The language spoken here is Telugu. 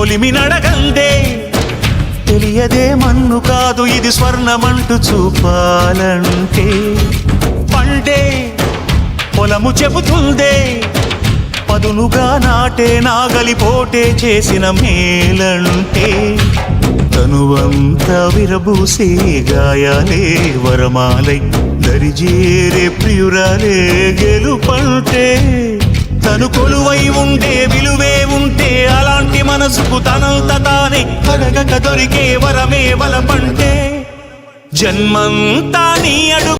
కొలిమి నడగందే తెలియదే మన్ను కాదు ఇది స్వర్ణమంటూ చూపాలంటే పండే పొలము చెబుతుందే పదునుగా నాటే నాగలి పోటే చేసిన మేలంటే తనువంతా విరబూసే గాయాలే వరమాలై దరిజేరే ప్రియురాలే గెలుపంటే తను కొలువై ఉంటే విలువే ఉంటే అలాంటి మనసుకు తనంత తానే అడగక దొరికే వరమే వలపంటే జన్మంతా నీ అడుగు